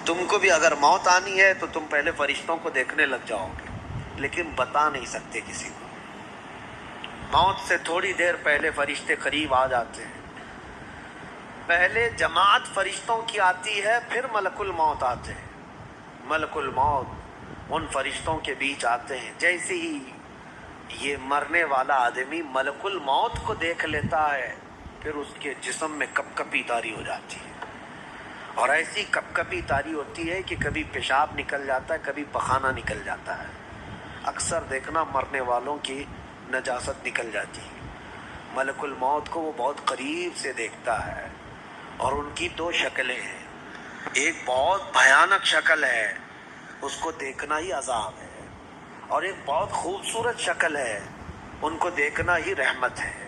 تم کو بھی اگر موت آنی ہے تو تم پہلے فرشتوں کو دیکھنے لگ جاؤ گے، لیکن بتا نہیں سکتے کسی کو۔ موت سے تھوڑی دیر پہلے فرشتے قریب آ جاتے ہیں۔ پہلے جماعت فرشتوں کی آتی ہے، پھر ملک الموت آتے ہیں۔ ملک الموت ان فرشتوں کے بیچ آتے ہیں۔ جیسے ہی یہ مرنے والا آدمی ملک الموت کو دیکھ لیتا ہے، پھر اس کے جسم میں کپ کپی طاری ہو جاتی ہے، اور ایسی کپ کپی طاری ہوتی ہے کہ کبھی پیشاب نکل جاتا ہے، کبھی پخانہ نکل جاتا ہے۔ اکثر دیکھنا مرنے والوں کی نجاست نکل جاتی ہے۔ ملک الموت کو وہ بہت قریب سے دیکھتا ہے، اور ان کی دو شکلیں ہیں۔ ایک بہت بھیانک شکل ہے، اس کو دیکھنا ہی عذاب ہے، اور ایک بہت خوبصورت شکل ہے، ان کو دیکھنا ہی رحمت ہے۔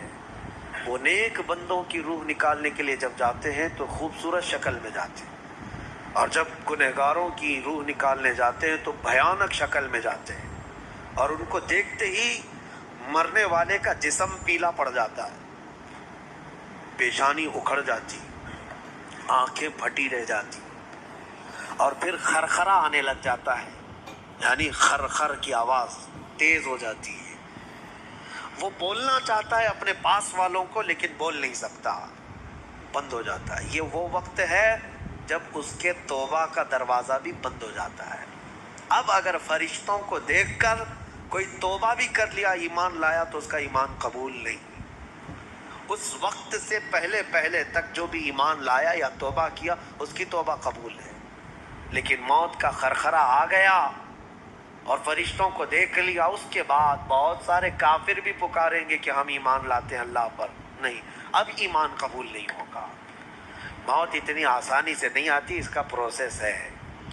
وہ نیک بندوں کی روح نکالنے کے لیے جب جاتے ہیں تو خوبصورت شکل میں جاتے ہیں، اور جب گنہگاروں کی روح نکالنے جاتے ہیں تو بھیانک شکل میں جاتے ہیں، اور ان کو دیکھتے ہی مرنے والے کا جسم پیلا پڑ جاتا ہے، پیشانی اکھڑ جاتی، آنکھیں پھٹی رہ جاتی، اور پھر خرخرا آنے لگ جاتا ہے، یعنی خرخر کی آواز تیز ہو جاتی ہے۔ وہ بولنا چاہتا ہے اپنے پاس والوں کو، لیکن بول نہیں سکتا، بند ہو جاتا ہے۔ یہ وہ وقت ہے جب اس کے توبہ کا دروازہ بھی بند ہو جاتا ہے۔ اب اگر فرشتوں کو دیکھ کر کوئی توبہ بھی کر لیا، ایمان لایا، تو اس کا ایمان قبول نہیں۔ اس وقت سے پہلے پہلے تک جو بھی ایمان لایا یا توبہ کیا، اس کی توبہ قبول ہے، لیکن موت کا خرخرہ آ گیا اور فرشتوں کو دیکھ لیا، اس کے بعد بہت سارے کافر بھی پکاریں گے کہ ہم ایمان لاتے ہیں اللہ پر، نہیں، اب ایمان قبول نہیں ہوگا۔ موت اتنی آسانی سے نہیں آتی، اس کا پروسیس ہے۔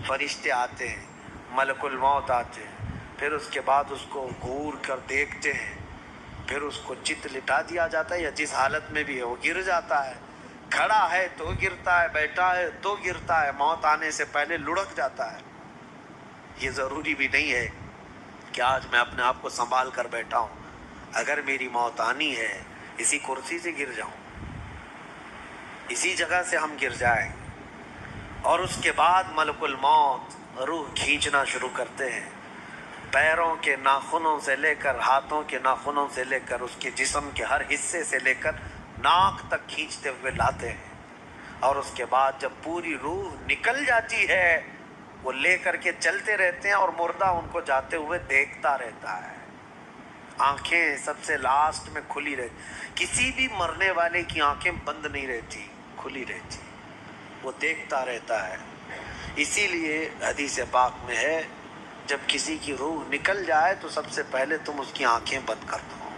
فرشتے آتے ہیں، ملک الموت آتے ہیں، پھر اس کے بعد اس کو گور کر دیکھتے ہیں، پھر اس کو چت لٹا دیا جاتا ہے، یا جس حالت میں بھی ہے وہ گر جاتا ہے، کھڑا ہے تو گرتا ہے، بیٹھا ہے تو گرتا ہے، موت آنے سے پہلے لڑک جاتا ہے۔ یہ ضروری بھی نہیں ہے کہ آج میں اپنے آپ کو سنبھال کر بیٹھا ہوں، اگر میری موت آنی ہے اسی کرسی سے گر جاؤں، اسی جگہ سے ہم گر جائیں، اور اس کے بعد ملک الموت روح کھینچنا شروع کرتے ہیں، پیروں کے ناخنوں سے لے کر ہاتھوں کے ناخنوں سے لے کر اس کے جسم کے ہر حصے سے لے کر ناک تک کھینچتے ہوئے لاتے ہیں، اور اس کے بعد جب پوری روح نکل جاتی ہے، وہ لے کر کے چلتے رہتے ہیں، اور مردہ ان کو جاتے ہوئے دیکھتا رہتا ہے۔ آنکھیں سب سے لاسٹ میں کھلی رہتی، کسی بھی مرنے والے کی آنکھیں بند نہیں رہتی، کھلی رہتی، وہ دیکھتا رہتا ہے۔ اسی لیے حدیث پاک میں ہے، جب کسی کی روح نکل جائے تو سب سے پہلے تم اس کی آنکھیں بند کر دو،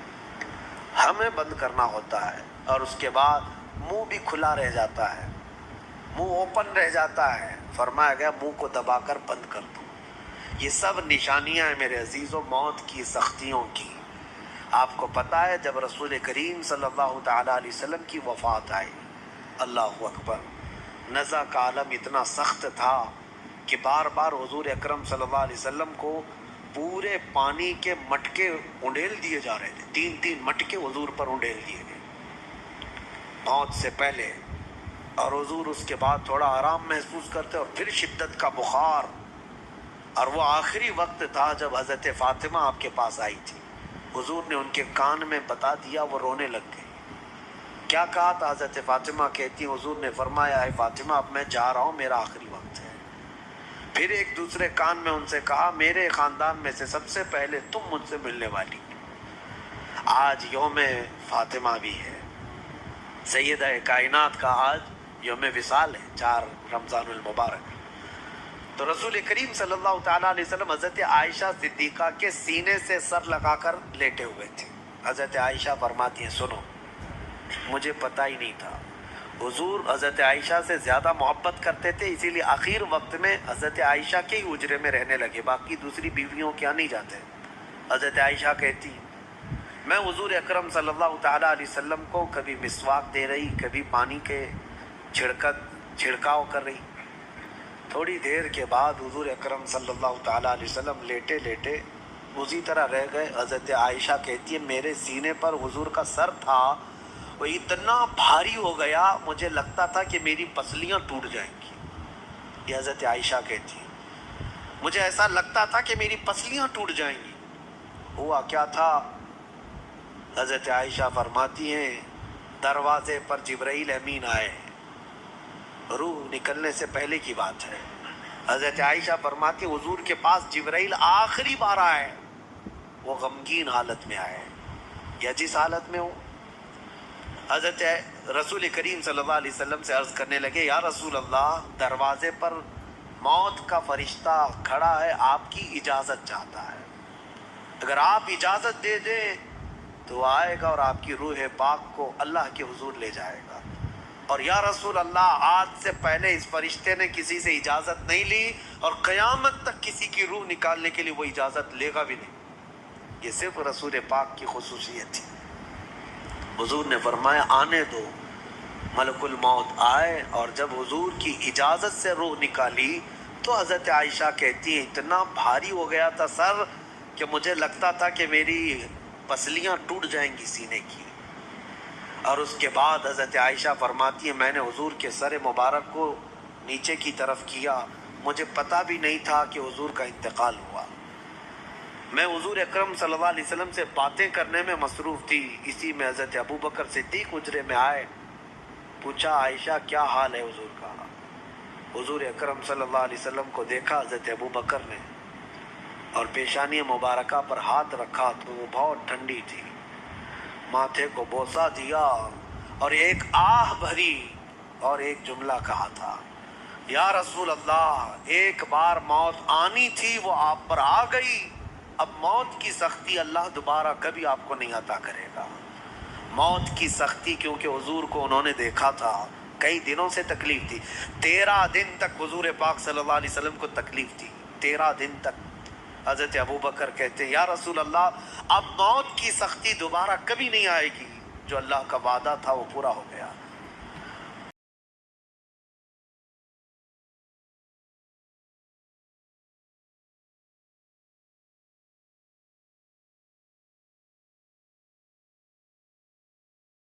ہمیں بند کرنا ہوتا ہے، اور اس کے بعد منہ بھی کھلا رہ جاتا ہے، منہ اوپن رہ جاتا ہے، فرمایا گیا منہ کو دبا کر بند کر دو۔ یہ سب نشانیاں ہیں میرے عزیزوں موت کی سختیوں کی۔ آپ کو پتہ ہے جب رسول کریم صلی اللہ تعالیٰ علیہ وسلم کی وفات آئی، اللہ اکبر، نزع کا عالم اتنا سخت تھا کہ بار بار حضور اکرم صلی اللہ علیہ وسلم کو پورے پانی کے مٹکے انڈیل دیے جا رہے تھے، 3 مٹکے حضور پر انڈیل دیے گئے موت سے پہلے، اور حضور اس کے بعد تھوڑا آرام محسوس کرتے، اور پھر شدت کا بخار، اور وہ آخری وقت تھا جب حضرت فاطمہ آپ کے پاس آئی تھی، حضور نے ان کے کان میں بتا دیا، وہ رونے لگ گئی۔ کیا کہا تھا؟ حضرت فاطمہ کہتی ہیں حضور نے فرمایا، اے فاطمہ اب میں جا رہا ہوں، میرا آخری وقت ہے۔ پھر ایک دوسرے کان میں ان سے کہا، میرے خاندان میں سے سب سے پہلے تم مجھ سے ملنے والی۔ آج یوم فاطمہ بھی ہے، سیدہ کائنات کا آج یوم وصال ہے، 4 رمضان المبارک۔ تو رسول کریم صلی اللہ تعالیٰ علیہ وسلم حضرت عائشہ صدیقہ کے سینے سے سر لگا کر لیٹے ہوئے تھے۔ حضرت عائشہ فرماتی ہیں، سنو، مجھے پتہ ہی نہیں تھا، حضور حضرت عائشہ سے زیادہ محبت کرتے تھے، اسی لیے آخر وقت میں حضرت عائشہ کے ہی حجرے میں رہنے لگے، باقی دوسری بیویوں کیا نہیں جاتے۔ حضرت عائشہ کہتی، میں حضور اکرم صلی اللہ تعالیٰ علیہ وسلم کو کبھی مسواک دے رہی، کبھی پانی کے چھڑکاؤ کر رہی۔ تھوڑی دیر کے بعد حضور اکرم صلی اللہ تعالیٰ علیہ وسلم لیٹے لیٹے اسی طرح رہ گئے۔ حضرت عائشہ کہتی ہے، میرے سینے پر حضور کا سر تھا، وہ اتنا بھاری ہو گیا، مجھے لگتا تھا کہ میری پسلیاں ٹوٹ جائیں گی، یہ حضرت عائشہ کہتی ہیں مجھے ایسا لگتا تھا کہ میری پسلیاں ٹوٹ جائیں گی. ہوا کیا تھا؟ حضرت عائشہ فرماتی ہیں دروازے پر جبرائیل امین آئے. روح نکلنے سے پہلے کی بات ہے. حضرت عائشہ فرماتی ہیں حضور کے پاس جبرائیل آخری بار آئے. وہ غمگین حالت میں آئے یا جس حالت میں ہو. حضرت رسول کریم صلی اللہ علیہ وسلم سے عرض کرنے لگے یا رسول اللہ دروازے پر موت کا فرشتہ کھڑا ہے, آپ کی اجازت چاہتا ہے, اگر آپ اجازت دے دیں تو آئے گا اور آپ کی روح پاک کو اللہ کے حضور لے جائے گا. اور یا رسول اللہ آج سے پہلے اس فرشتے نے کسی سے اجازت نہیں لی اور قیامت تک کسی کی روح نکالنے کے لیے وہ اجازت لے گا بھی نہیں. یہ صرف رسول پاک کی خصوصیت تھی. حضور نے فرمایا آنے دو. ملک الموت آئے اور جب حضور کی اجازت سے روح نکالی تو حضرت عائشہ کہتی ہیں اتنا بھاری ہو گیا تھا سر کہ مجھے لگتا تھا کہ میری پسلیاں ٹوٹ جائیں گی سینے کی. اور اس کے بعد حضرت عائشہ فرماتی ہیں میں نے حضور کے سر مبارک کو نیچے کی طرف کیا, مجھے پتہ بھی نہیں تھا کہ حضور کا انتقال ہوا. میں حضور اکرم صلی اللہ علیہ وسلم سے باتیں کرنے میں مصروف تھی. اسی میں حضرت ابو بکر صدیق حجرے میں آئے. پوچھا عائشہ کیا حال ہے حضور کا؟ حضور اکرم صلی اللہ علیہ وسلم کو دیکھا حضرت ابو بکر نے اور پیشانی مبارکہ پر ہاتھ رکھا تو وہ بہت ٹھنڈی تھی. ماتھے کو بوسہ دیا اور ایک آہ بھری اور ایک جملہ کہا تھا یا رسول اللہ ایک بار موت آنی تھی وہ آپ پر آ گئی, اب موت کی سختی اللہ دوبارہ کبھی آپ کو نہیں عطا کرے گا. موت کی سختی کیونکہ حضور کو انہوں نے دیکھا تھا, کئی دنوں سے تکلیف تھی. 13 دن تک حضور پاک صلی اللہ علیہ وسلم کو تکلیف تھی. 13 دن تک. حضرت ابو بکر کہتے ہیں یا رسول اللہ اب موت کی سختی دوبارہ کبھی نہیں آئے گی, جو اللہ کا وعدہ تھا وہ پورا ہو گیا.